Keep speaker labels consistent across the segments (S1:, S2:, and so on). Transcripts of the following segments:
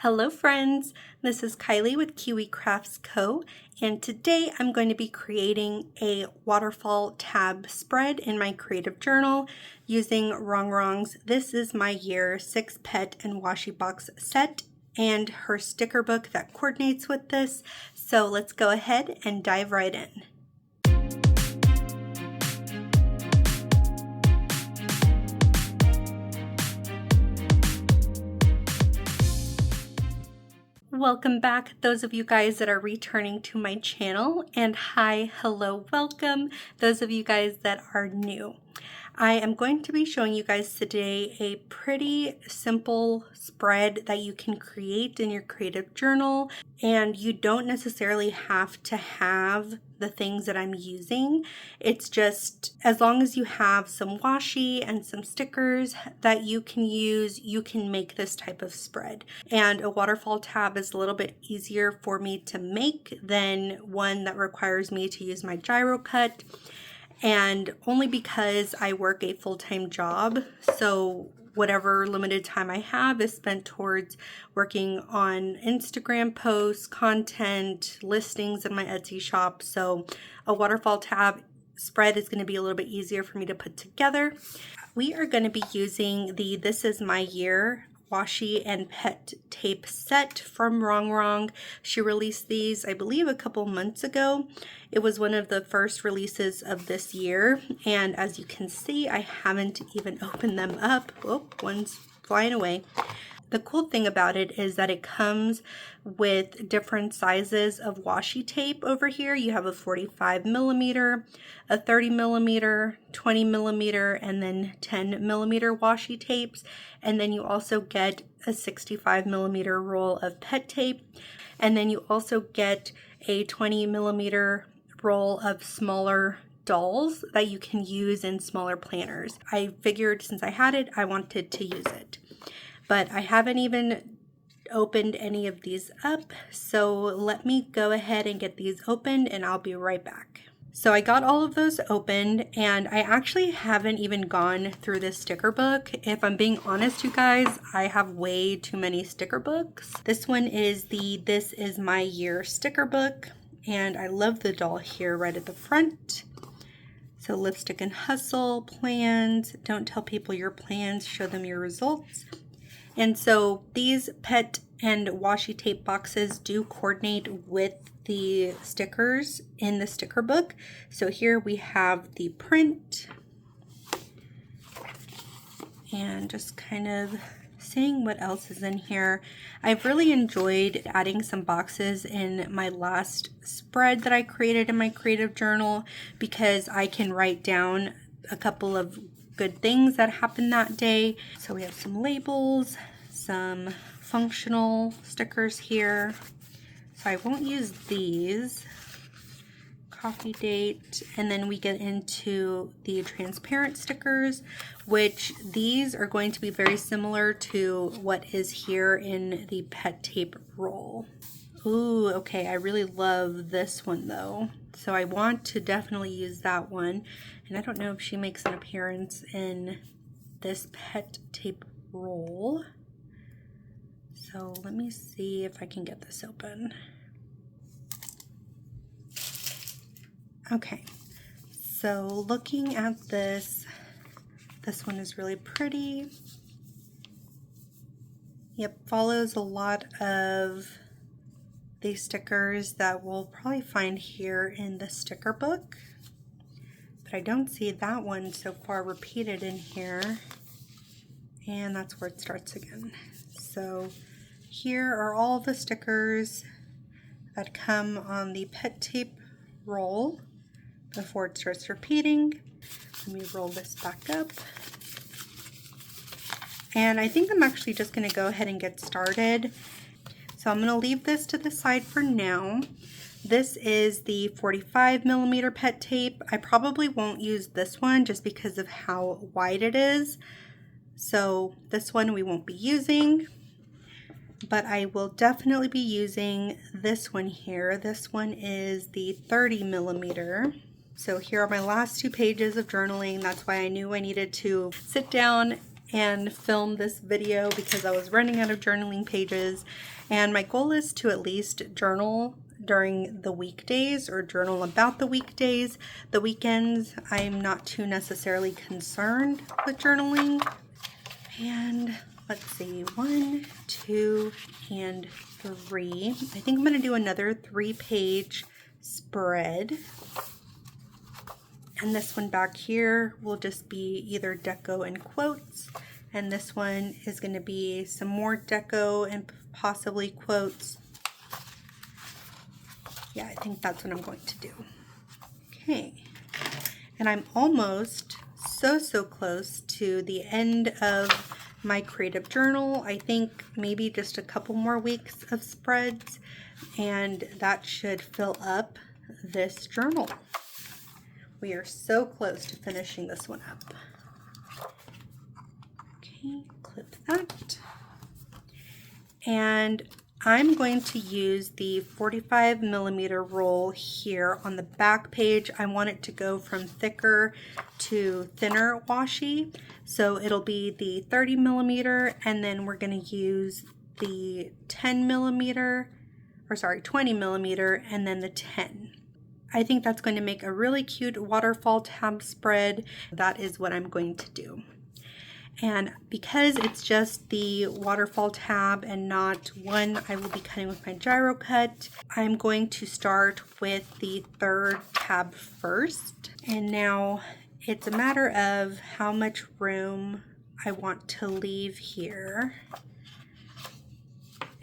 S1: Hello friends, this is Kylie with KiwiKraftzCo, and today I'm going to be creating a waterfall tab spread in my creative journal using Rongrong's This Is My Year 6 pet and washi box set and her sticker book that coordinates with this. So let's go ahead and dive right in. Welcome back, those of you guys that are returning to my channel, and hi, hello, welcome, those of you guys that are new. I am going to be showing you guys today a pretty simple spread that you can create in your creative journal, and you don't necessarily have to have the things that I'm using. It's just as long as you have some washi and some stickers that you can use, you can make this type of spread. And a waterfall tab is a little bit easier for me to make than one that requires me to use my gyro cut. And only because I work a full-time job, so whatever limited time I have is spent towards working on Instagram posts, content, listings in my Etsy shop. So a waterfall tab spread is going to be a little bit easier for me to put together. We are going to be using the This Is My Year washi and pet tape set from Rongrong. She released these, I believe, a couple months ago. It was one of the first releases of this year, and as you can see, I haven't even opened them up. Oh, one's flying away. The cool thing about it is that it comes with different sizes of washi tape over here. You have a 45 millimeter, a 30 millimeter, 20 millimeter, and then 10 millimeter washi tapes. And then you also get a 65 millimeter roll of pet tape. And then you also get a 20 millimeter roll of smaller dolls that you can use in smaller planners. I figured since I had it, I wanted to use it. But I haven't even opened any of these up, so let me go ahead and get these opened and I'll be right back. So I got all of those opened, and I actually haven't even gone through this sticker book. If I'm being honest, you guys, I have way too many sticker books. This one is the This Is My Year sticker book, and I love the doll here right at the front. So lipstick and hustle, plans, don't tell people your plans, show them your results. And so these pet and washi tape boxes do coordinate with the stickers in the sticker book. So here we have the print, and just kind of seeing what else is in here. I've really enjoyed adding some boxes in my last spread that I created in my creative journal because I can write down a couple of good things that happened that day. So we have some labels, some functional stickers here. So I won't use these. Coffee date, and then we get into the transparent stickers, which these are going to be very similar to what is here in the pet tape roll. Ooh, okay, I really love this one though. So I want to definitely use that one. And I don't know if she makes an appearance in this pet tape roll. So let me see if I can get this open. Okay, so looking at this one is really pretty. Yep, follows a lot of the stickers that we'll probably find here in the sticker book. But I don't see that one so far repeated in here. And that's where it starts again. So here are all the stickers that come on the pet tape roll before it starts repeating. Let me roll this back up. And I think I'm actually just going to go ahead and get started. So I'm going to leave this to the side for now. This is the 45 millimeter pet tape. I probably won't use this one just because of how wide it is. So this one we won't be using. But I will definitely be using this one here. This one is the 30 millimeter. So here are my last two pages of journaling. That's why I knew I needed to sit down and film this video because I was running out of journaling pages, and my goal is to at least journal during the weekdays or journal about the weekdays. The weekends, I'm not too necessarily concerned with journaling. And let's see, 1, 2, and 3. I think I'm going to do another 3-page spread. And this one back here will just be either deco and quotes. And this one is going to be some more deco and possibly quotes. Yeah, I think that's what I'm going to do. Okay. And I'm almost so close to the end of my creative journal. I think maybe just a couple more weeks of spreads, and that should fill up this journal. We are so close to finishing this one up. Okay, clip that. And I'm going to use the 45mm roll here on the back page. I want it to go from thicker to thinner washi. So it'll be the 30mm, and then we're going to use the 20mm, and then the 10. I think that's going to make a really cute waterfall tab spread. That is what I'm going to do. And because it's just the waterfall tab and not one I will be cutting with my gyro cut, I'm going to start with the 3rd tab first. And now it's a matter of how much room I want to leave here.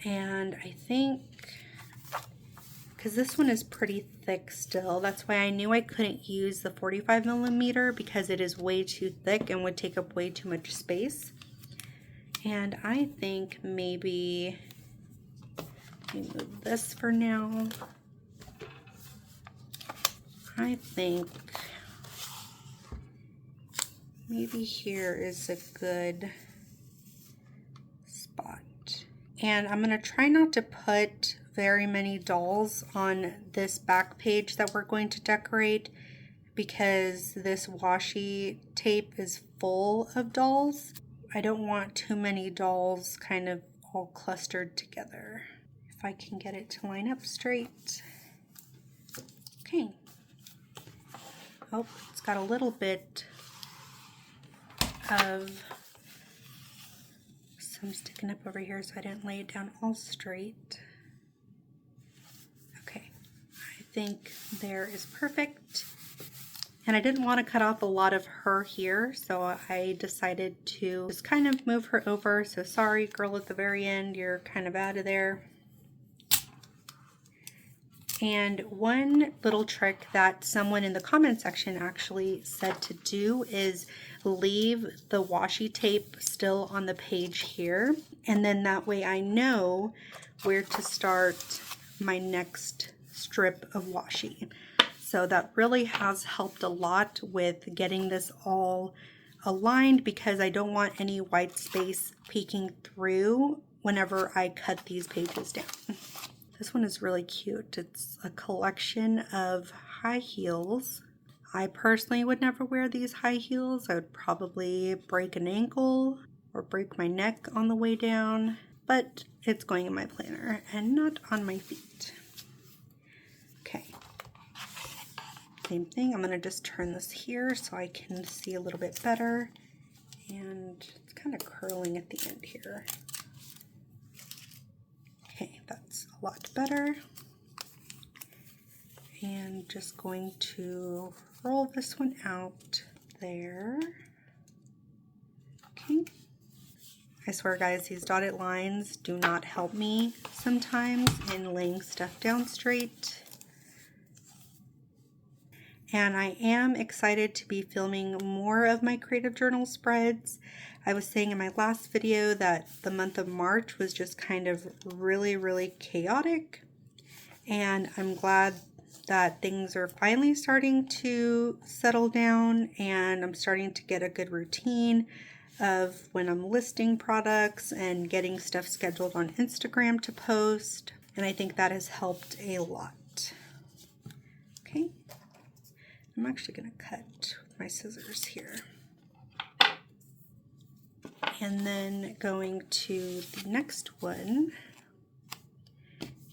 S1: And I think, because this one is pretty thick still, that's why I knew I couldn't use the 45mm because it is way too thick and would take up way too much space. And I think maybe, let me move this for now. I think maybe here is a good spot. And I'm going to try not to put very many dolls on this back page that we're going to decorate because this washi tape is full of dolls. I don't want too many dolls kind of all clustered together. If I can get it to line up straight. Okay. Oh, it's got a little bit of some sticking up over here, so I didn't lay it down all straight. I think there is perfect. And I didn't want to cut off a lot of her here, so I decided to just kind of move her over. So sorry, girl at the very end, you're kind of out of there. And one little trick that someone in the comment section actually said to do is leave the washi tape still on the page here. And then that way I know where to start my next strip of washi. So that really has helped a lot with getting this all aligned because I don't want any white space peeking through whenever I cut these pages down. This one is really cute. It's a collection of high heels. I personally would never wear these high heels. I would probably break an ankle or break my neck on the way down, but it's going in my planner and not on my feet. Okay, same thing. I'm going to just turn this here so I can see a little bit better. And it's kind of curling at the end here. Okay, that's a lot better. And just going to roll this one out there. Okay. I swear guys, these dotted lines do not help me sometimes in laying stuff down straight. And I am excited to be filming more of my creative journal spreads. I was saying in my last video that the month of March was just kind of really chaotic. And I'm glad that things are finally starting to settle down and I'm starting to get a good routine of when I'm listing products and getting stuff scheduled on Instagram to post. And I think that has helped a lot. Okay. I'm actually going to cut with my scissors here. and then going to the next one,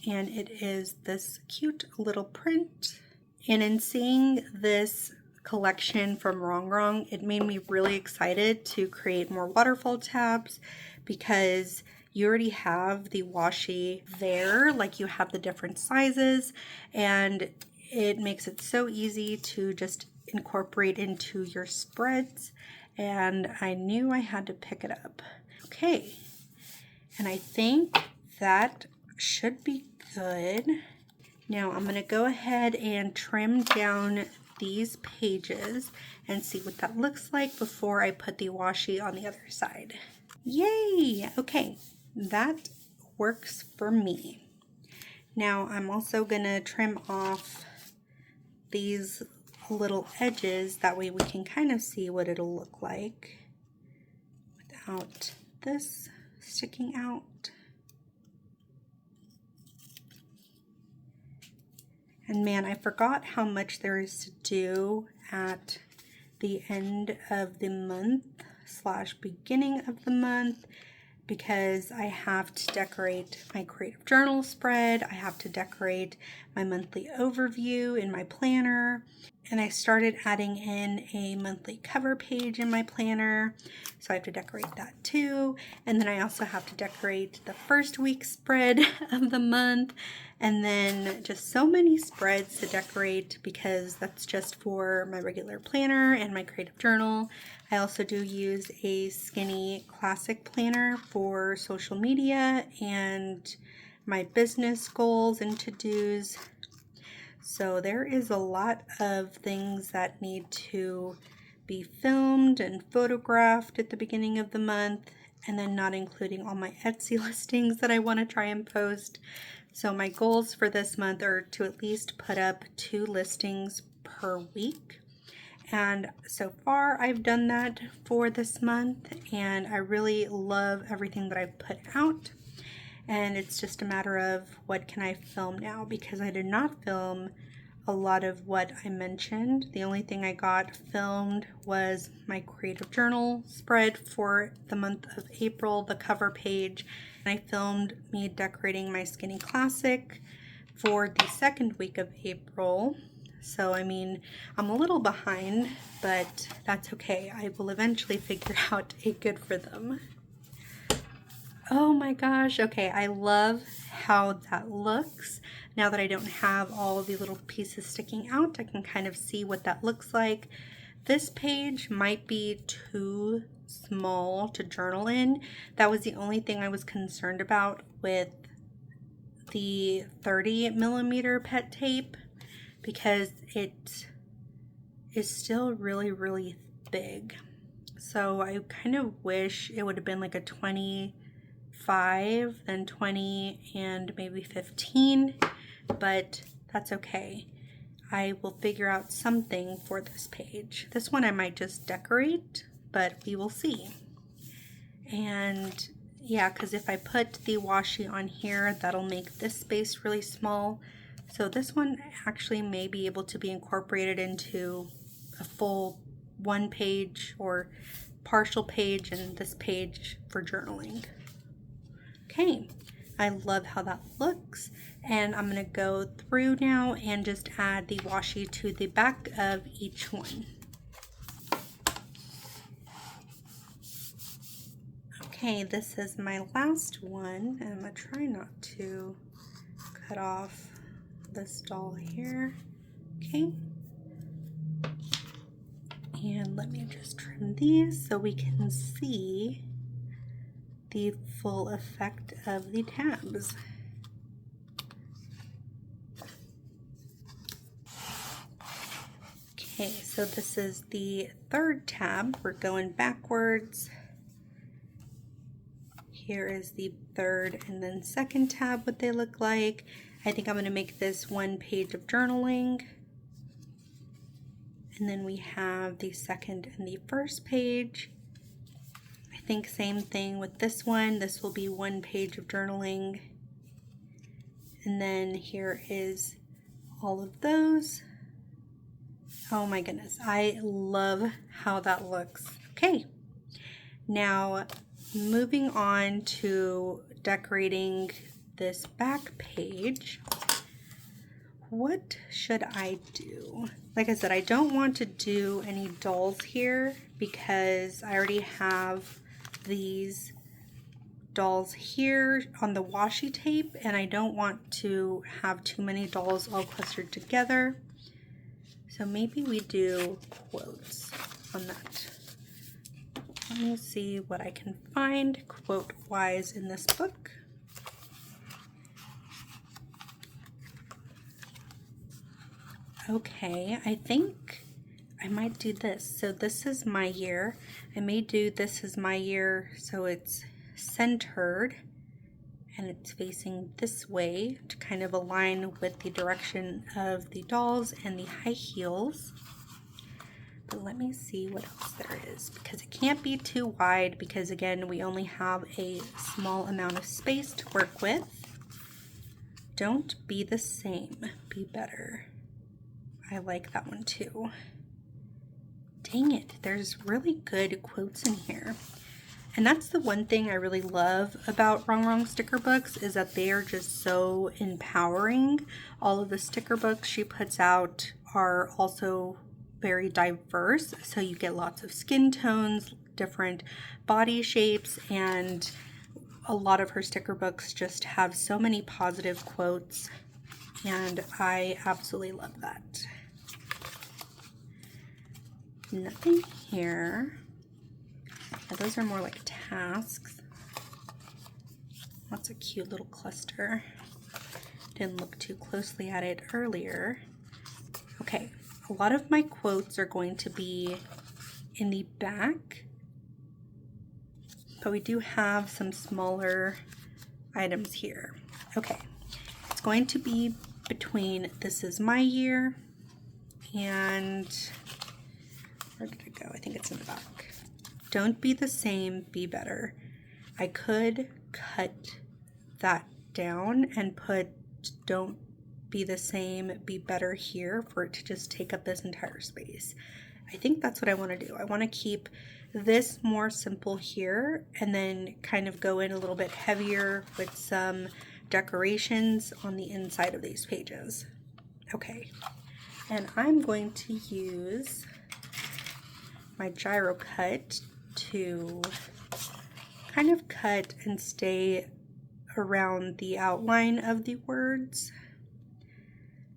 S1: and it is this cute little print. And in seeing this collection from Rongrong, it made me really excited to create more waterfall tabs, because you already have the washi there, like you have the different sizes, and it makes it so easy to just incorporate into your spreads, and I knew I had to pick it up. Okay, and I think that should be good. Now I'm going to go ahead and trim down these pages and see what that looks like before I put the washi on the other side. Yay! Okay, that works for me. Now I'm also going to trim off these little edges, that way we can kind of see what it'll look like without this sticking out. And man, I forgot how much there is to do at the end of the month / beginning of the month, because I have to decorate my creative journal spread, I have to decorate my monthly overview in my planner, and I started adding in a monthly cover page in my planner, so I have to decorate that too. And then I also have to decorate the first week spread of the month, and then just so many spreads to decorate, because that's just for my regular planner and my creative journal. I also do use a skinny classic planner for social media and my business goals and to-dos. So there is a lot of things that need to be filmed and photographed at the beginning of the month, and then not including all my Etsy listings that I want to try and post. So my goals for this month are to at least put up 2 listings per week. And so far I've done that for this month, and I really love everything that I've put out. And it's just a matter of what can I film now, because I did not film a lot of what I mentioned. The only thing I got filmed was my creative journal spread for the month of April, the cover page. And I filmed me decorating my skinny classic for the second week of April. So I mean, I'm a little behind, but that's okay. I will eventually figure out a good rhythm. Oh my gosh, okay, I love how that looks. Now that I don't have all of the little pieces sticking out, I can kind of see what that looks like. This page might be too small to journal in. That was the only thing I was concerned about with the 30mm PET tape, because it is still really big. So I kind of wish it would have been like a 25, then 20, and maybe 15, but that's okay. I will figure out something for this page. This one I might just decorate, but we will see. And yeah, because if I put the washi on here, that'll make this space really small. So this one actually may be able to be incorporated into a full 1 page or partial page, and this page for journaling. Okay, I love how that looks, and I'm going to go through now and just add the washi to the back of each one. Okay, this is my last one, and I'm going to try not to cut off this doll here. Okay, and let me just trim these so we can see the full effect of the tabs. Okay, so this is the 3rd tab. We're going backwards. Here is the 3rd and then 2nd tab, what they look like. I think I'm going to make this 1 page of journaling. And then we have the 2nd and the 1st page. I think same thing with this one. This will be 1 page of journaling. And then here is all of those. Oh my goodness, I love how that looks. Okay, now moving on to decorating this back page, what should I do? Like I said, I don't want to do any dolls here because I already have these dolls here on the washi tape, and I don't want to have too many dolls all clustered together. So maybe we do quotes on that. Let me see what I can find quote-wise in this book. Okay, I think I might do this. So this is my year. I may do this is my year so it's centered and it's facing this way to kind of align with the direction of the dolls and the high heels. But let me see what else there is, because it can't be too wide because again we only have a small amount of space to work with. Don't be the same, be better. I like that one too. Dang it, there's really good quotes in here. And that's the one thing I really love about Rongrong sticker books, is that they are just so empowering. All of the sticker books she puts out are also very diverse, so you get lots of skin tones, different body shapes, and a lot of her sticker books just have so many positive quotes, and I absolutely love that. Nothing here. Now, those are more like tasks. That's a cute little cluster. Didn't look too closely at it earlier. Okay, a lot of my quotes are going to be in the back, but we do have some smaller items here. Okay, it's going to be between this is my year and where did it go? I think it's in the back. Don't be the same, be better. I could cut that down and put don't be the same, be better here for it to just take up this entire space. I think that's what I want to do. I want to keep this more simple here and then kind of go in a little bit heavier with some decorations on the inside of these pages. Okay, and I'm going to use my gyro cut to kind of cut and stay around the outline of the words,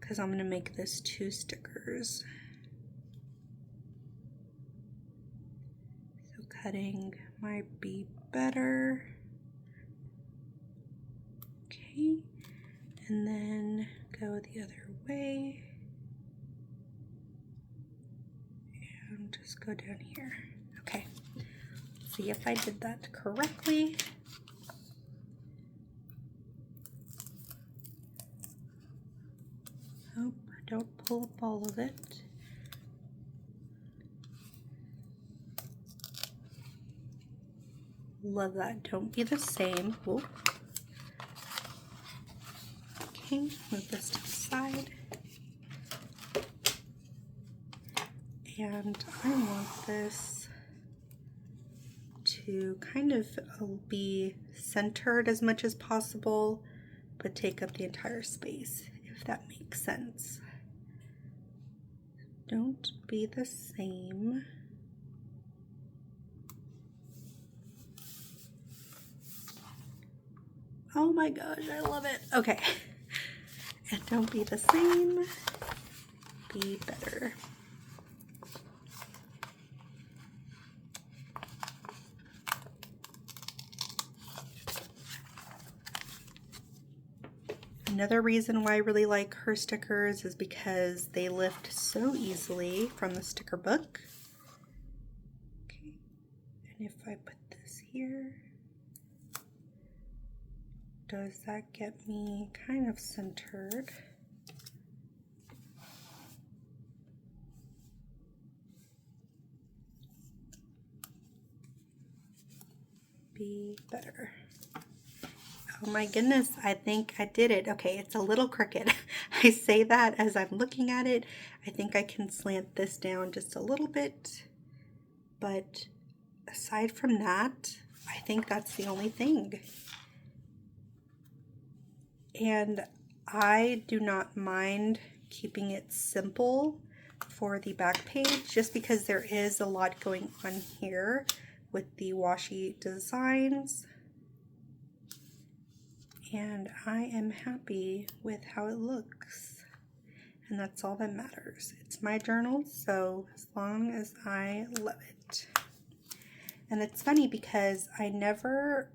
S1: because I'm going to make this 2 stickers. So cutting might be better. Okay, and then go the other way. And just go down here. Okay, let's see if I did that correctly. Oh, don't pull up all of it. Love that. Don't be the same. Whoa. Okay, move this to the side. And I want this to kind of be centered as much as possible, but take up the entire space, if that makes sense. Don't be the same. Oh my gosh, I love it. Okay. And don't be the same, be better. Another reason why I really like her stickers is because they lift so easily from the sticker book. Okay, and if I put this here, does that get me kind of centered? Be better. Oh my goodness, I think I did it. Okay, it's a little crooked. I say that as I'm looking at it. I think I can slant this down just a little bit. But aside from that, I think that's the only thing. And I do not mind keeping it simple for the back page, just because there is a lot going on here with the washi designs. And I am happy with how it looks. And that's all that matters. It's my journal, so as long as I love it. And it's funny because I never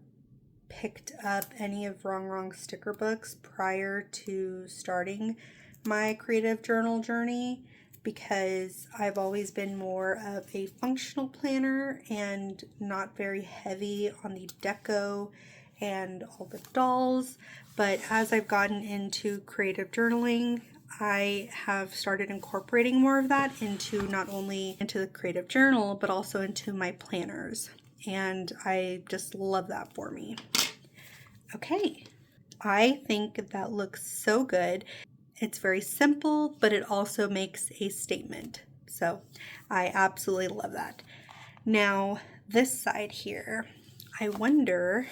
S1: picked up any of Rongrong's sticker books prior to starting my creative journal journey, because I've always been more of a functional planner and not very heavy on the deco and all the dolls. But as I've gotten into creative journaling, I have started incorporating more of that into not only into the creative journal, but also into my planners. And I just love that for me. Okay, I think that looks so good. It's very simple, but it also makes a statement. So I absolutely love that. Now, this side here, I wonder,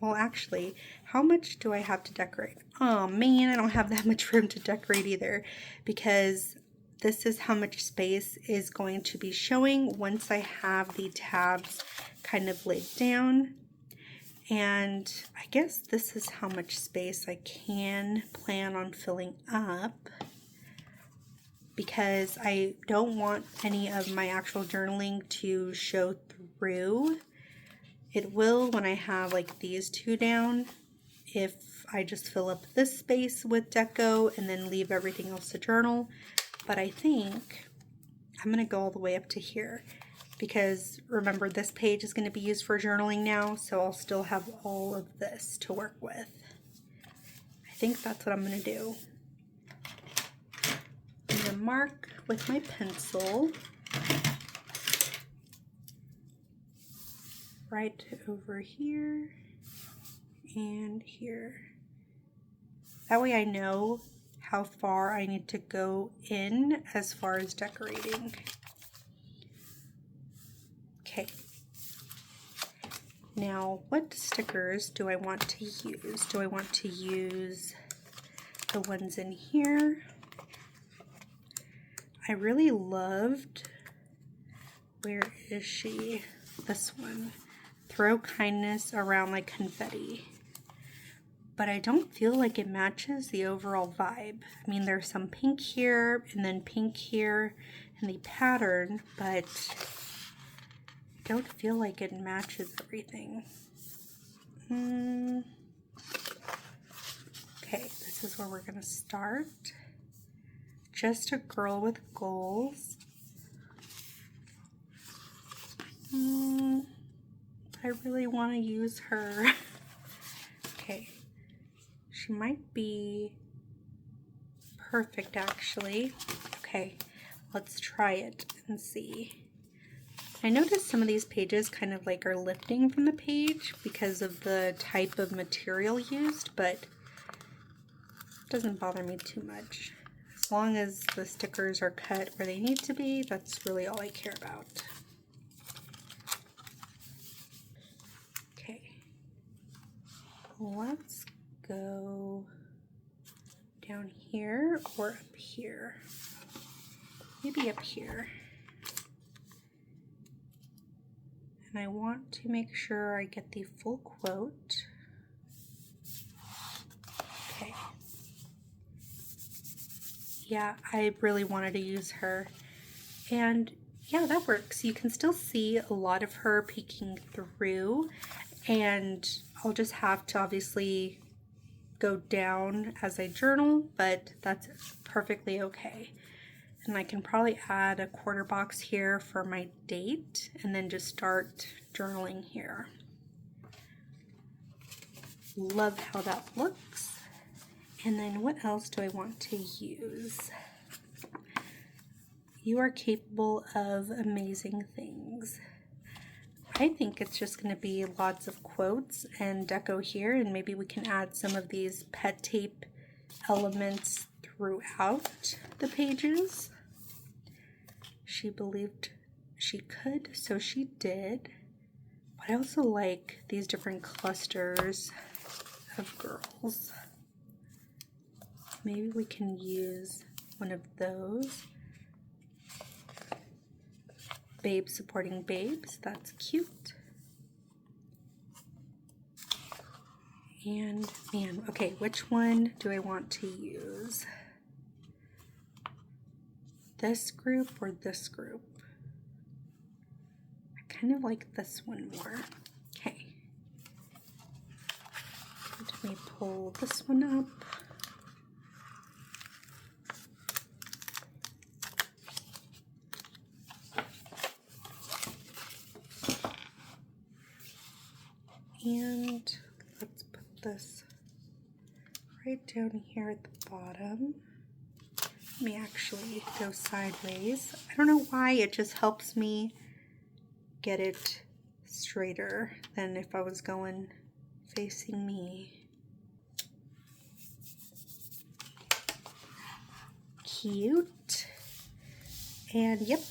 S1: well, actually, how much do I have to decorate? Oh man, I don't have that much room to decorate either, because this is how much space is going to be showing once I have the tabs kind of laid down. And I guess this is how much space I can plan on filling up, because I don't want any of my actual journaling to show through. It will when I have like these two down, if I just fill up this space with deco and then leave everything else to journal. But I think I'm going to go all the way up to here, because remember, this page is going to be used for journaling now, so I'll still have all of this to work with. I think that's what I'm going to do. I'm going to mark with my pencil right over here and here. That way I know how far I need to go in as far as decorating. Okay. Now, what stickers do I want to use? Do I want to use the ones in here? I really loved, where is she? This one. Throw kindness around like confetti. But I don't feel like it matches the overall vibe. I mean, there's some pink here and then pink here in the pattern, but I don't feel like it matches everything. Okay, this is where we're gonna start. Just a girl with goals. I really want to use her. Okay, she might be perfect actually. Okay, let's try it and see. I noticed some of these pages kind of like are lifting from the page because of the type of material used, but it doesn't bother me too much. As long as the stickers are cut where they need to be, that's really all I care about. Okay, let's go down here or up here. Maybe up here. And I want to make sure I get the full quote. Okay. Yeah, I really wanted to use her. And yeah, that works. You can still see a lot of her peeking through, and I'll just have to obviously go down as I journal, but that's perfectly okay. And I can probably add a quarter box here for my date and then just start journaling here. Love how that looks. And then what else do I want to use? You are capable of amazing things. I think it's just going to be lots of quotes and deco here, and maybe we can add some of these PET tape elements throughout the pages. She believed she could, so she did. I also like these different clusters of girls. Maybe we can use one of those. Babes supporting babes, that's cute. And man, okay, which one do I want to use? This group or this group? I kind of like this one more. Okay. Let me pull this one up. And let's put this right down here at the bottom. Let me actually go sideways. I don't know why, it just helps me get it straighter than if I was going facing me. Cute. And yep,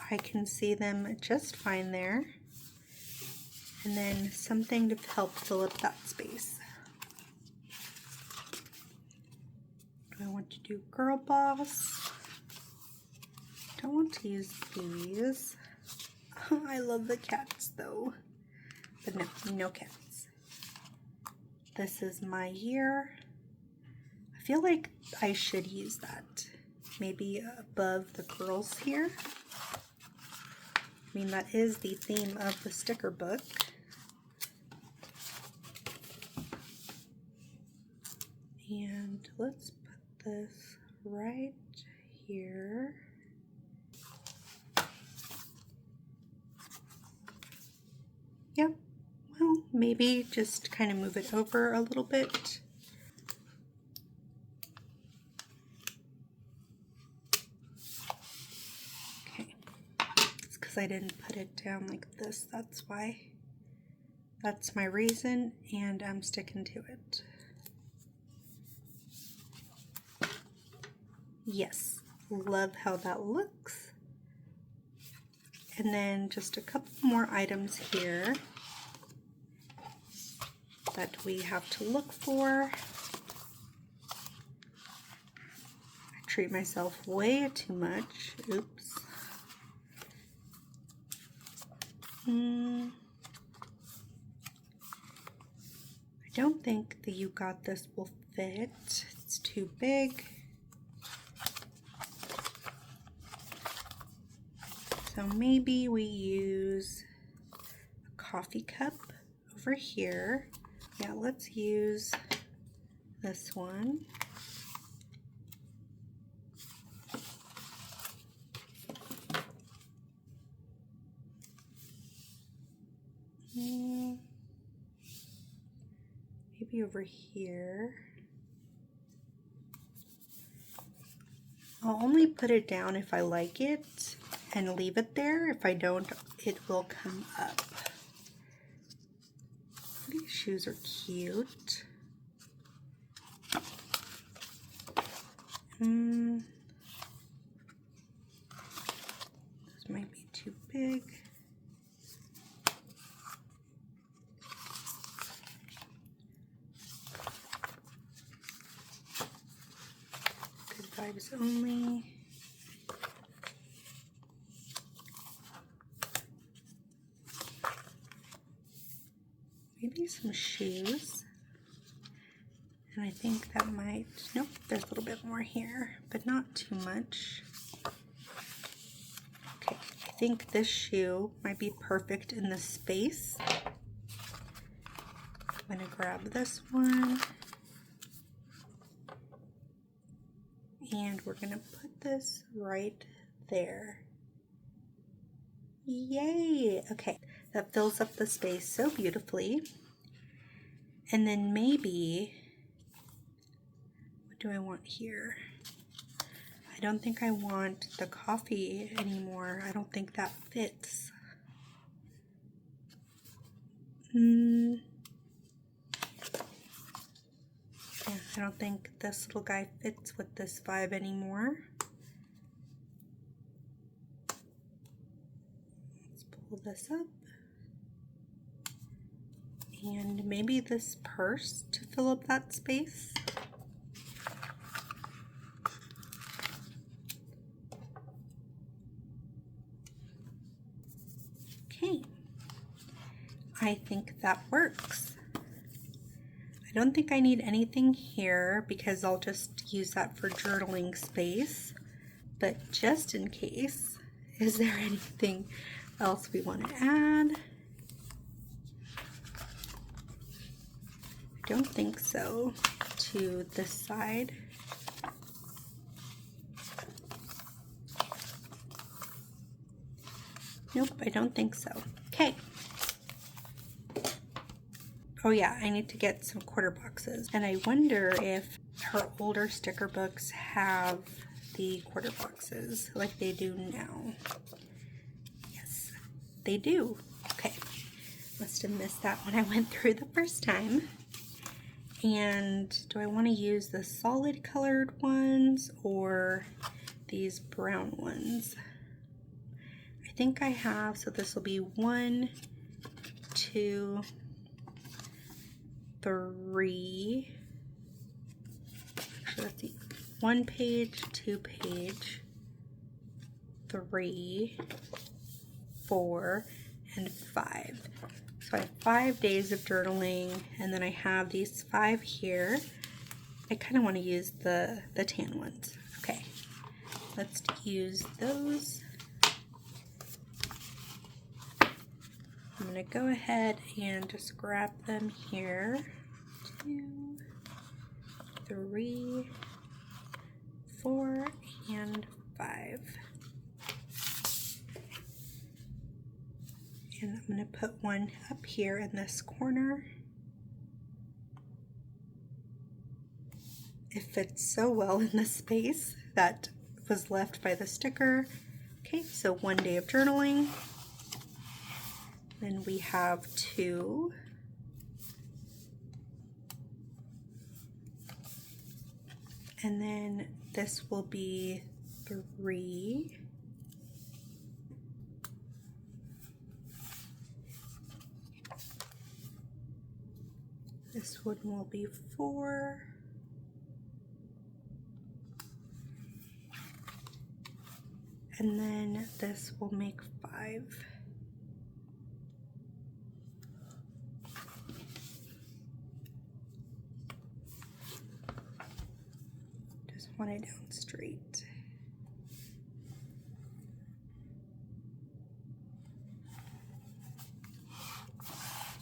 S1: I can see them just fine there. And then something to help fill up that space. Do I want to do Girl Boss? Don't want to use these. Oh, I love the cats though. But no, no cats. This is my year. I feel like I should use that. Maybe above the girls here. I mean, that is the theme of the sticker book. And let's put this right here. Yep, well, maybe just kind of move it over a little bit. Okay, it's because I didn't put it down like this, that's why. That's my reason, and I'm sticking to it. Yes, love how that looks. And then just a couple more items here that we have to look for. I treat myself way too much. Oops. I don't think the You Got This will fit. It's too big. So maybe we use a coffee cup over here. Yeah, let's use this one. Maybe over here. I'll only put it down if I like it and leave it there. If I don't, it will come up. These shoes are cute. Those might be too big. Good vibes only. Maybe some shoes. And I think that might, nope, there's a little bit more here, but not too much. Okay, I think this shoe might be perfect in this space. I'm gonna grab this one. And we're gonna put this right there. Yay! Okay, that fills up the space so beautifully. And then maybe, what do I want here? I don't think I want the coffee anymore. I don't think that fits. Yeah, I don't think this little guy fits with this vibe anymore. Let's pull this up. and maybe this purse to fill up that space. Okay, I think that works. I don't think I need anything here because I'll just use that for journaling space, but just in case, is there anything else we want to add? I don't think so. To this side. Nope, I don't think so. Okay. Oh yeah, I need to get some quarter boxes. And I wonder if her older sticker books have the quarter boxes like they do now. Yes, they do. Okay, must have missed that when I went through the first time. And do I want to use the solid colored ones or these brown ones? I think I have, so this will be 1, 2, 3. Actually, let's see. 1 page, 2 page, 3, 4, and 5. So I have 5 days of journaling, and then I have these 5 here. I kind of want to use the tan ones. Okay, let's use those. I'm going to go ahead and just grab them here. 2, 3, 4, and 5. And I'm going to put one up here in this corner. It fits so well in the space that was left by the sticker. Okay, so 1 day of journaling. Then we have 2. And then this will be 3. This one will be 4. And then this will make 5. Just want it down straight.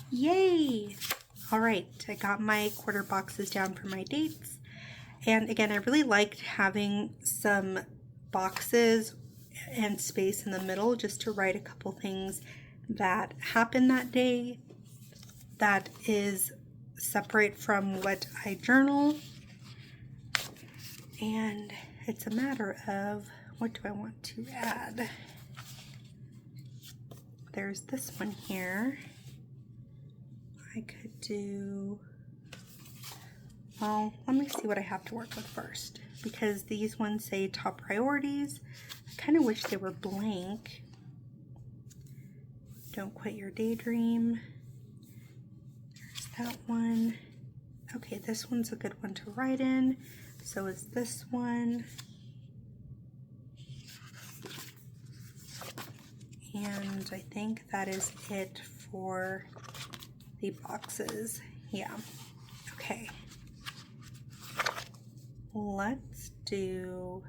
S1: Yay! All right, I got my quarter boxes down for my dates. And again, I really liked having some boxes and space in the middle just to write a couple things that happened that day that is separate from what I journal. And it's a matter of what do I want to add. There's this one here. I could do, well, let me see what I have to work with first, because these ones say top priorities. I kind of wish they were blank. Don't quit your daydream. There's that one. Okay, this one's a good one to write in. So is this one. And I think that is it for the boxes. Yeah. Okay. Let's do,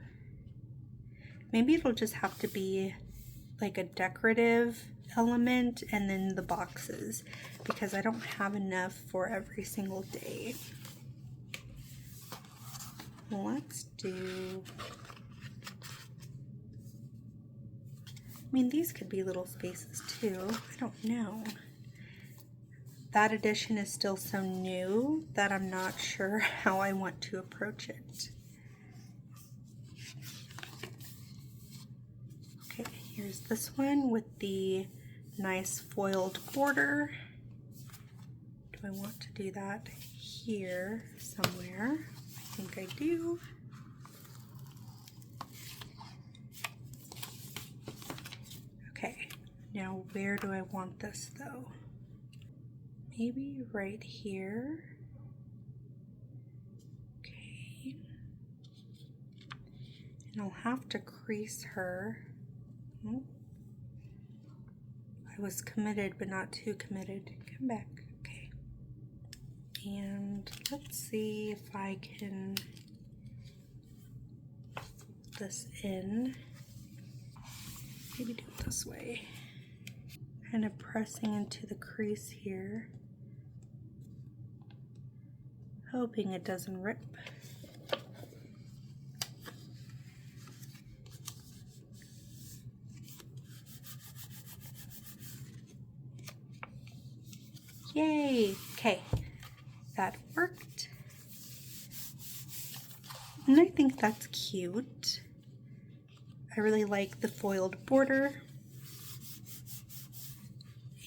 S1: maybe it'll just have to be like a decorative element and then the boxes, because I don't have enough for every single day. Let's do, I mean, these could be little spaces too. I don't know. That edition is still so new that I'm not sure how I want to approach it. Okay, here's this one with the nice foiled border. Do I want to do that here somewhere? I think I do. Okay, now where do I want this though? maybe right here. Okay. And I'll have to crease her. Oh. I was committed, but not too committed. Come back. Okay. And let's see if I can fold this in. Maybe do it this way. Kind of pressing into the crease here. Hoping it doesn't rip. Yay! Okay, that worked. And I think that's cute. I really like the foiled border.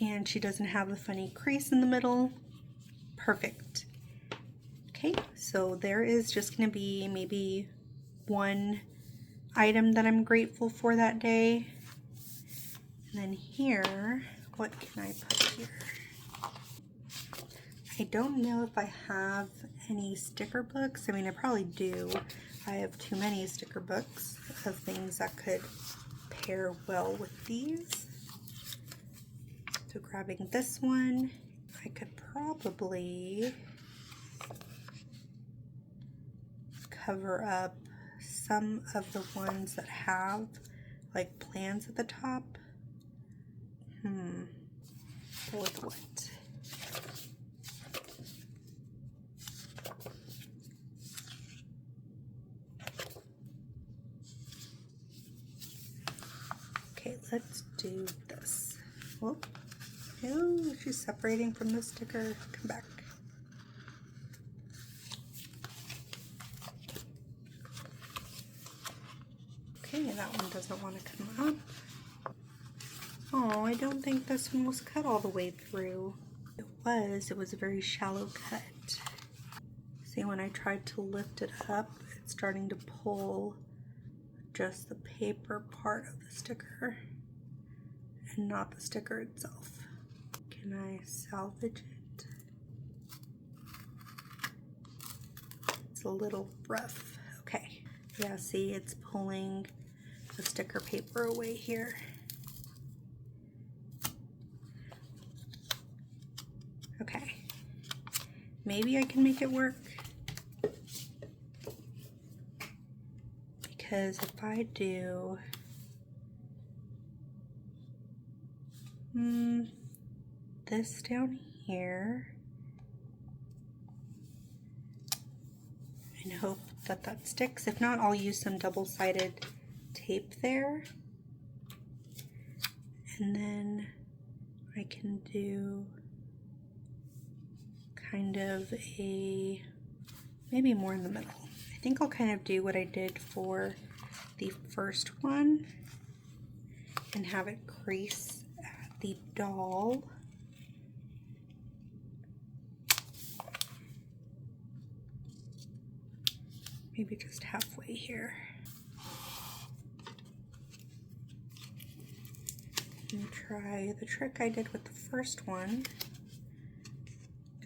S1: And she doesn't have a funny crease in the middle. Perfect. Okay, so there is just going to be maybe one item that I'm grateful for that day. And then here, what can I put here? I don't know if I have any sticker books. I mean, I probably do. I have too many sticker books of things that could pair well with these. So grabbing this one, I could probably cover up some of the ones that have like plans at the top. Go with what? Okay, let's do this. Whoop. Oh, she's separating from the sticker. Come back. Okay, that one doesn't want to come up. Oh, I don't think this one was cut all the way through. It was a very shallow cut. See, when I tried to lift it up, it's starting to pull just the paper part of the sticker and not the sticker itself. Can I salvage it? It's a little rough. Okay. Yeah, see, it's pulling the sticker paper away here. Okay. Maybe I can make it work. Because if I do this down here and hope that that sticks. If not, I'll use some double-sided tape there. And then I can do kind of a, maybe more in the middle. I think I'll kind of do what I did for the first one and have it crease at the doll. Maybe just halfway here. And try the trick I did with the first one.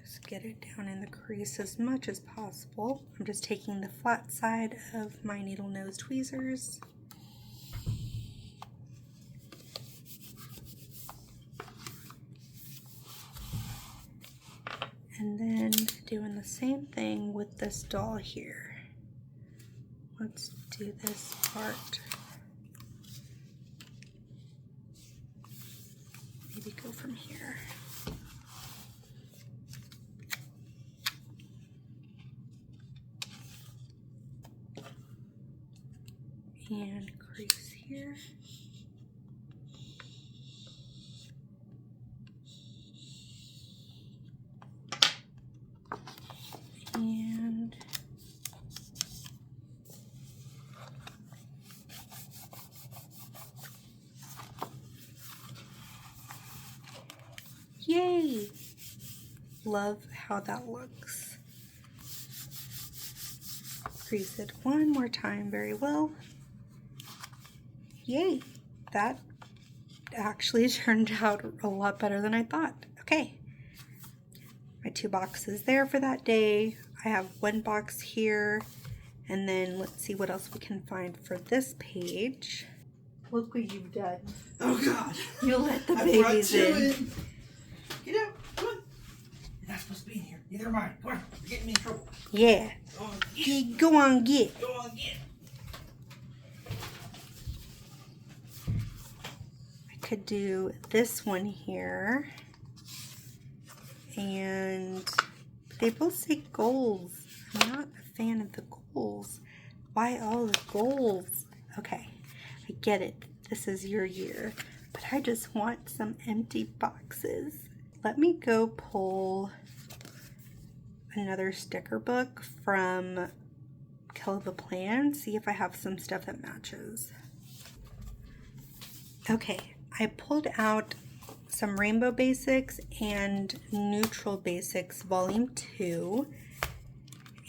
S1: Just get it down in the crease as much as possible. I'm just taking the flat side of my needle nose tweezers. And then doing the same thing with this doll here. Let's do this part. Maybe go from here. And crease here. And yay! Love how that looks. Crease it one more time very well. Yay! That actually turned out a lot better than I thought. Okay, my 2 boxes there for that day. I have 1 box here, and then let's see what else we can find for this page. Look what you've done.
S2: Oh God!
S1: You let the babies in.
S2: Get out! Come on! You're not supposed to be in here. Neither am I. Come on, you're getting me in trouble.
S1: Yeah.
S2: Go on, get.
S1: Go on, get.
S2: Go on, get.
S1: I could do this one here. And they both say goals. I'm not a fan of the goals. Why all the goals? Okay, I get it. This is your year. But I just want some empty boxes. Let me go pull another sticker book from KiwiKraftzCo, see if I have some stuff that matches. Okay, I pulled out some Rainbow Basics and Neutral Basics Volume 2.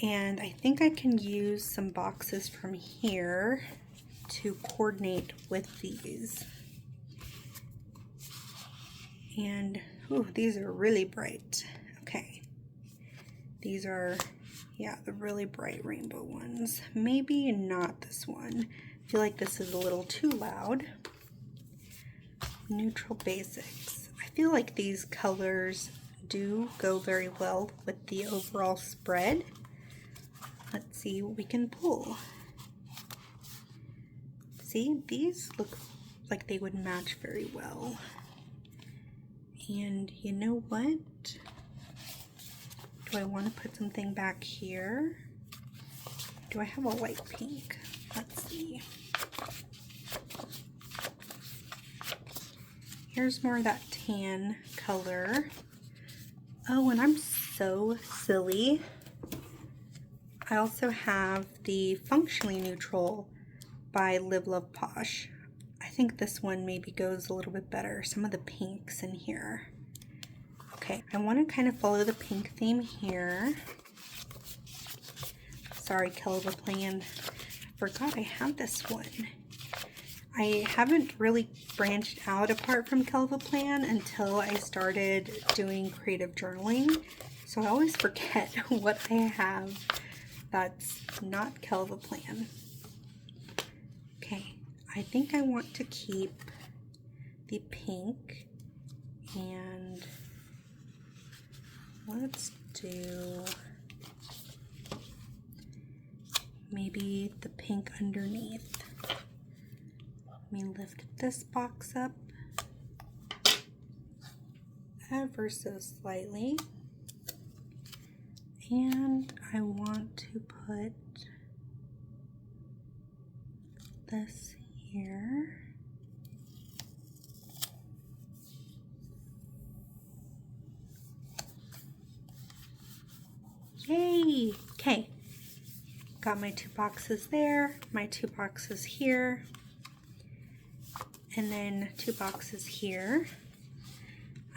S1: And I think I can use some boxes from here to coordinate with these. And, ooh, these are really bright. Okay. These are, yeah, the really bright rainbow ones. Maybe not this one. I feel like this is a little too loud. Neutral Basics. I feel like these colors do go very well with the overall spread. Let's see what we can pull. See, these look like they would match very well. And you know what? Do I want to put something back here? Do I have a light pink? Let's see. Here's more of that tan color. Oh, and I'm so silly. I also have the Functionally Neutral by Live Love Posh. I think this one maybe goes a little bit better. Some of the pinks in here. Okay, I want to kind of follow the pink theme here. Sorry, KiwiKraftzCo. I forgot I had this one. I haven't really branched out apart from KiwiKraftzCo until I started doing creative journaling. So I always forget what I have that's not KiwiKraftzCo. Okay, I think I want to keep the pink, and let's do maybe the pink underneath. Let me lift this box up ever so slightly. And I want to put this here. Yay! Okay. Got my 2 boxes there, my 2 boxes here, and then 2 boxes here.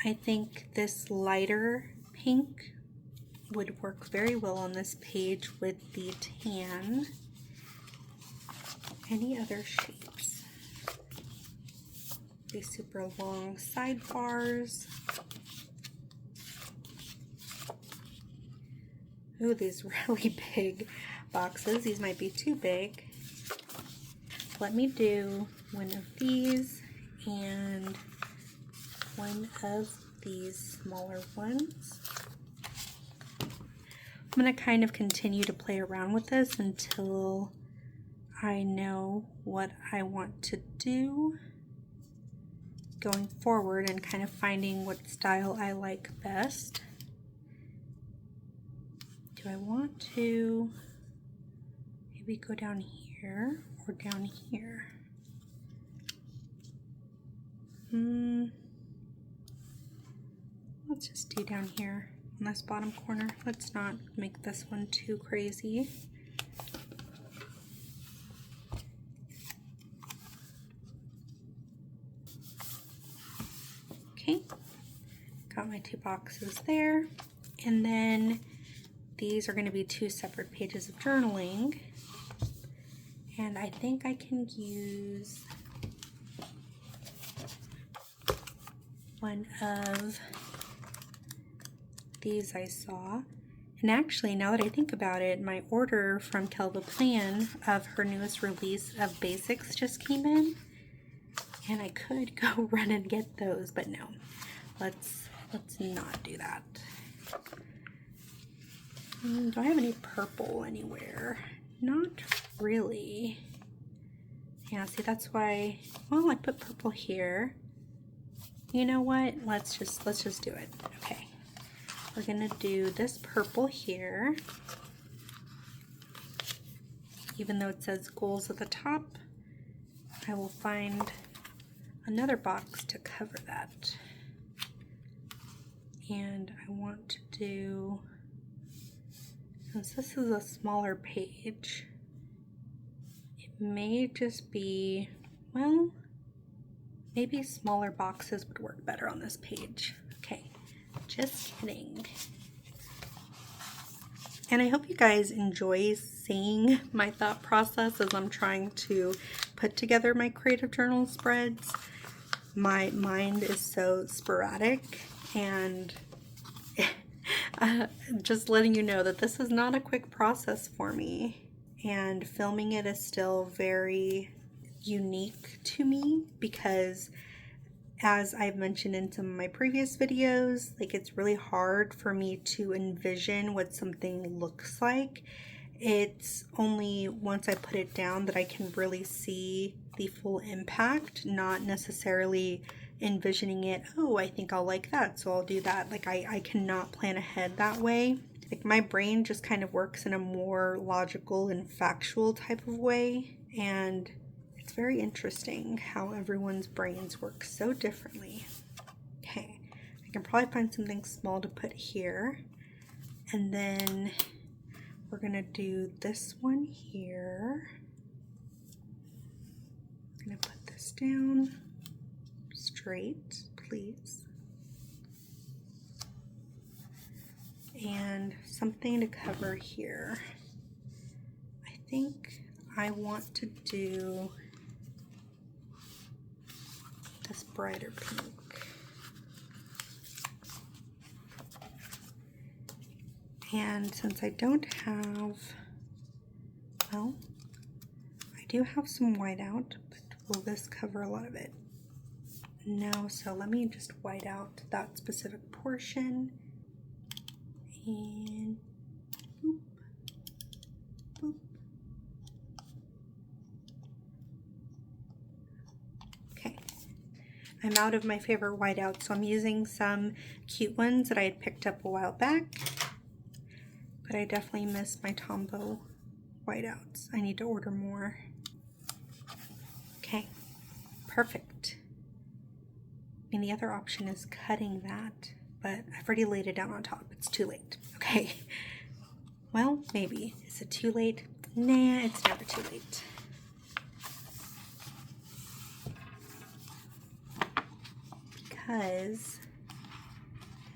S1: I think this lighter pink would work very well on this page with the tan. Any other shapes? These super long sidebars. Ooh, these really big boxes. These might be too big. Let me do one of these and one of these smaller ones. I'm going to kind of continue to play around with this until I know what I want to do going forward and kind of finding what style I like best. Do I want to maybe go down here or down here? Let's just do down here on this bottom corner. Let's not make this one too crazy. Okay, got my 2 boxes there, and then these are going to be 2 separate pages of journaling, and I think I can use one of These I saw. And actually, now that I think about it, my order from Kelva Plan of her newest release of basics just came in. And I could go run and get those, but no. Let's not do that. Do I have any purple anywhere? Not really. Yeah, see, that's why, well, I put purple here. You know what? Let's just do it. Okay. We're gonna do this purple here. Even though it says goals at the top, I will find another box to cover that. And I want to do, since this is a smaller page, it may just be, well, maybe smaller boxes would work better on this page. Okay, just kidding. And I hope you guys enjoy seeing my thought process as I'm trying to put together my creative journal spreads. My mind is so sporadic, and just letting you know that this is not a quick process for me, and filming it is still very unique to me because, as I've mentioned in some of my previous videos, like, it's really hard for me to envision what something looks like. It's only once I put it down that I can really see the full impact, not necessarily envisioning it, oh, I think I'll like that, so I'll do that. Like, I cannot plan ahead that way. Like, my brain just kind of works in a more logical and factual type of way, and it's very interesting how everyone's brains work so differently. Okay, I can probably find something small to put here, and then we're gonna do this one here. I'm gonna put this down straight, please. And something to cover here. I think I want to do this brighter pink. And since I don't have, well, I do have some white out, but will this cover a lot of it? No, so let me just white out that specific portion. And boop, boop. Okay, I'm out of my favorite whiteout, so I'm using some cute ones that I had picked up a while back, but I definitely miss my Tombow whiteouts. I need to order more. Okay, perfect. I mean, the other option is cutting that, but I've already laid it down on top. It's too late. Okay. Well, maybe. Is it too late? Nah, it's never too late. Because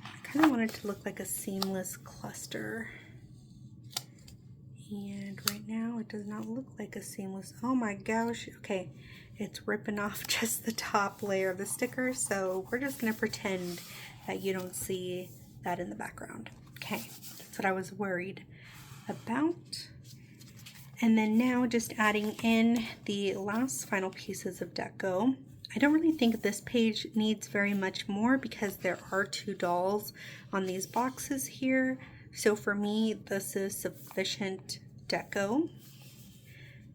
S1: I kind of want it to look like a seamless cluster. And right now it does not look like a seamless, oh my gosh. Okay, it's ripping off just the top layer of the sticker, so we're just gonna pretend that you don't see that in the background. Okay, that's what I was worried about. And then now just adding in the last final pieces of deco. I don't really think this page needs very much more because there are 2 dolls on these boxes here. So for me, this is sufficient deco.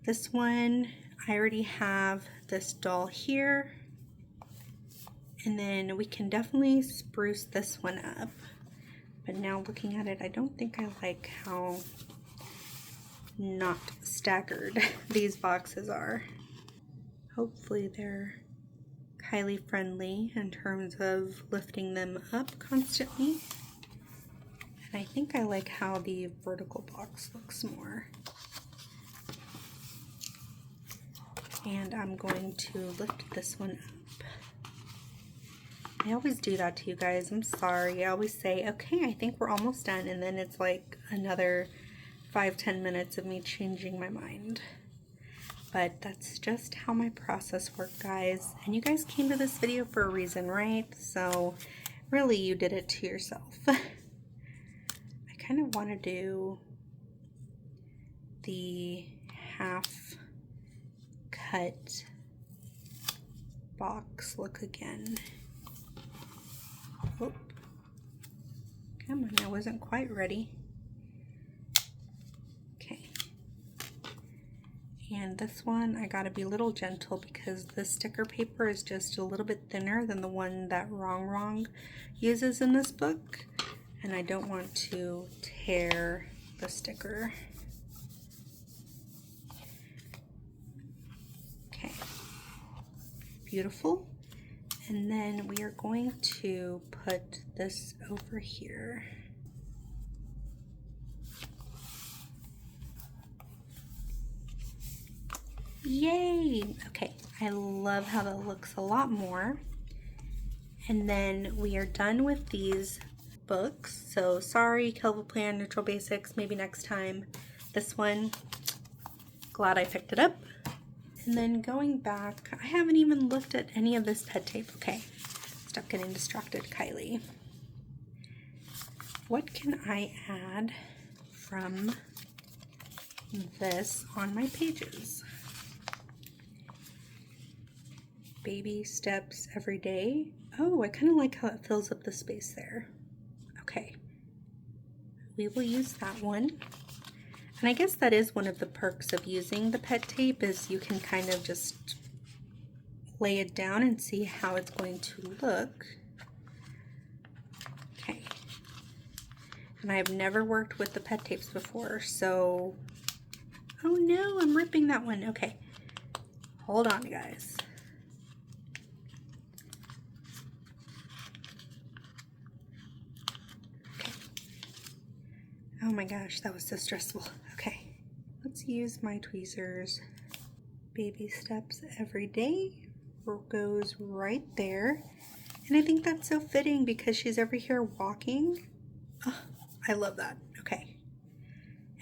S1: This one, I already have this doll here. And then we can definitely spruce this one up. But now looking at it, I don't think I like how not staggered these boxes are. Hopefully they're Kylie friendly in terms of lifting them up constantly. And I think I like how the vertical box looks more. And I'm going to lift this one up. I always do that to you guys. I'm sorry. I always say, okay, I think we're almost done. And then it's like another 5-10 minutes of me changing my mind. But that's just how my process works, guys. And you guys came to this video for a reason, right? So really, you did it to yourself. kind of want to do the half cut box look again. Oh, come on, I wasn't quite ready. Okay. And this one, I gotta be a little gentle because the sticker paper is just a little bit thinner than the one that Rongrong uses in this book. And I don't want to tear the sticker. Okay, beautiful. And then we are going to put this over here. Yay! Okay, I love how that looks a lot more. And then we are done with these books. So sorry, Kelvin Plan, Neutral Basics, maybe next time. This one, glad I picked it up. And then going back, I haven't even looked at any of this pet tape. Okay, stop getting distracted, Kylie. What can I add from this on my pages? Baby steps every day. Oh, I kind of like how it fills up the space there. Okay, we will use that one. And I guess that is one of the perks of using the pet tape, is you can kind of just lay it down and see how it's going to look. Okay. And I've never worked with the pet tapes before, so... Oh no, I'm ripping that one. Okay. Hold on, guys. Oh my gosh, that was so stressful. Okay, let's use my tweezers. Baby steps every day goes right there. And I think that's so fitting because she's over here walking. Oh, I love that. Okay.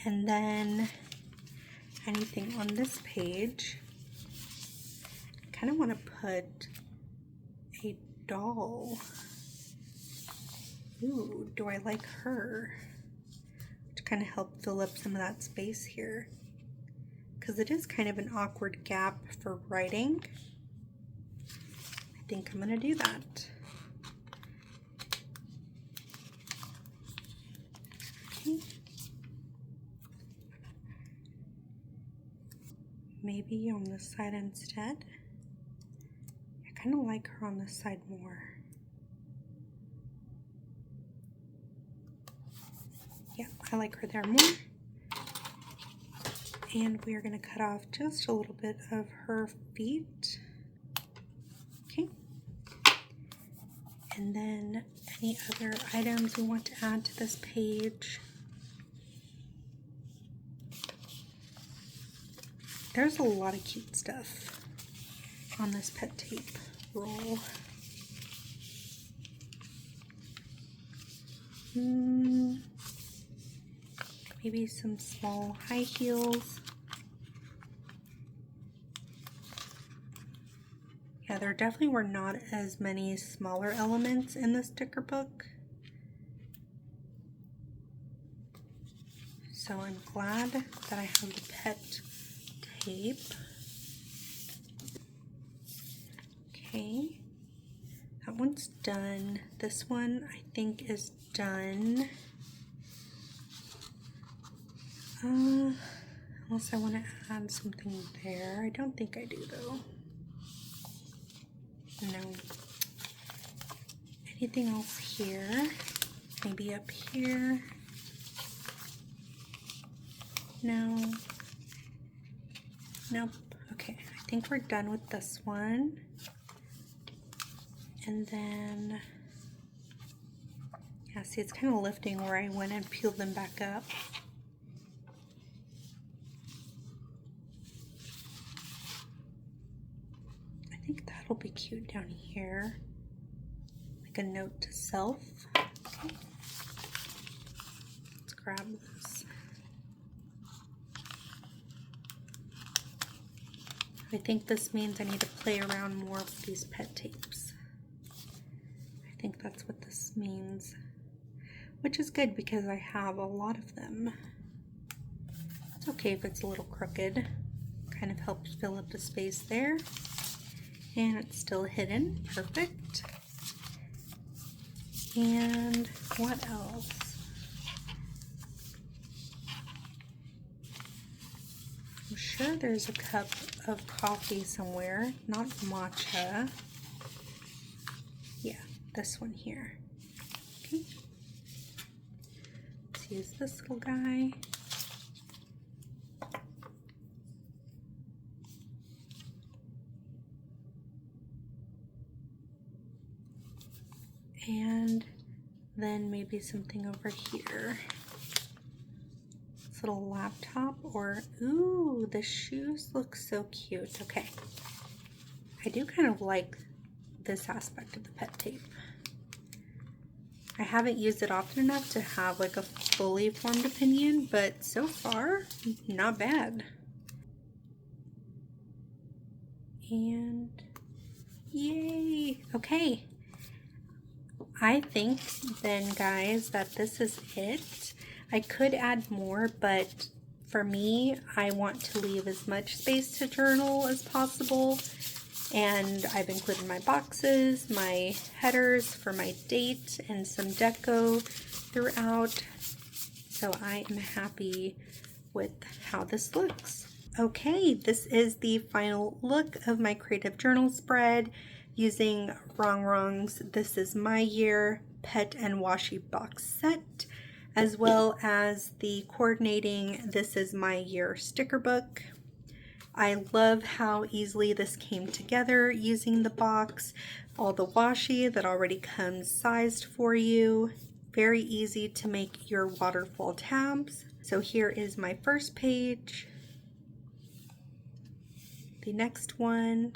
S1: And then anything on this page, I kind of want to put a doll. Ooh, do I like her? Kind of help fill up some of that space here, because it is kind of an awkward gap for writing. I think I'm going to do that. Okay. Maybe on this side instead. I kind of like her on this side more. Yeah, I like her there more. And we are going to cut off just a little bit of her feet. Okay. And then any other items we want to add to this page. There's a lot of cute stuff on this pet tape roll. Maybe some small high heels. Yeah, there definitely were not as many smaller elements in the sticker book. So I'm glad that I have the pet tape. Okay, that one's done. This one I think is done. Unless I want to add something there. I don't think I do though. No. Anything else here? Maybe up here? No. Nope. Okay, I think we're done with this one. And then, yeah, see, it's kind of lifting where I went and peeled them back up. I think that'll be cute down here. Like a note to self. Okay. Let's grab this. I think this means I need to play around more with these pet tapes. I think that's what this means. which is good because I have a lot of them. It's okay if it's a little crooked. Kind of helps fill up the space there. And it's still hidden. Perfect. And what else? I'm sure there's a cup of coffee somewhere, not matcha. Yeah, this one here. Okay. Let's use this little guy. And then maybe something over here. This little laptop, or ooh, the shoes look so cute. Okay. I do kind of like this aspect of the PET tape. I haven't used it often enough to have like a fully formed opinion, but so far, not bad. And yay! Okay. I think then, guys, that this is it. I could add more, but for me, I want to leave as much space to journal as possible. And I've included my boxes, my headers for my date, and some deco throughout. So I am happy with how this looks. Okay, this is the final look of my creative journal spread using Rongrong's This Is My Year PET and Washi box set, as well as the coordinating This Is My Year sticker book. I love how easily this came together using the box, all the washi that already comes sized for you. Very easy to make your waterfall tabs. So here is my first page, the next one,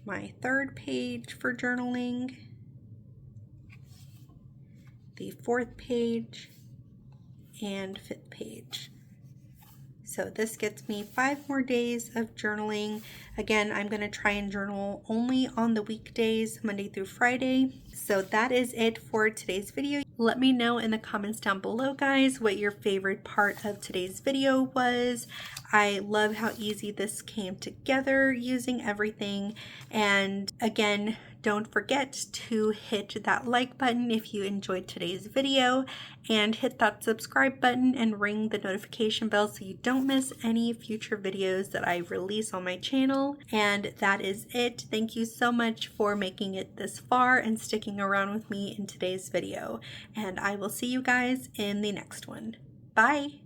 S1: my third page for journaling, the fourth page, and fifth page. So this gets me 5 more days of journaling. Again, I'm going to try and journal only on the weekdays, Monday through Friday. So that is it for today's video. Let me know in the comments down below, guys, what your favorite part of today's video was. I love how easy this came together using everything. And again, don't forget to hit that like button if you enjoyed today's video, and hit that subscribe button and ring the notification bell so you don't miss any future videos that I release on my channel. And that is it. Thank you so much for making it this far and sticking around with me in today's video. And I will see you guys in the next one. Bye!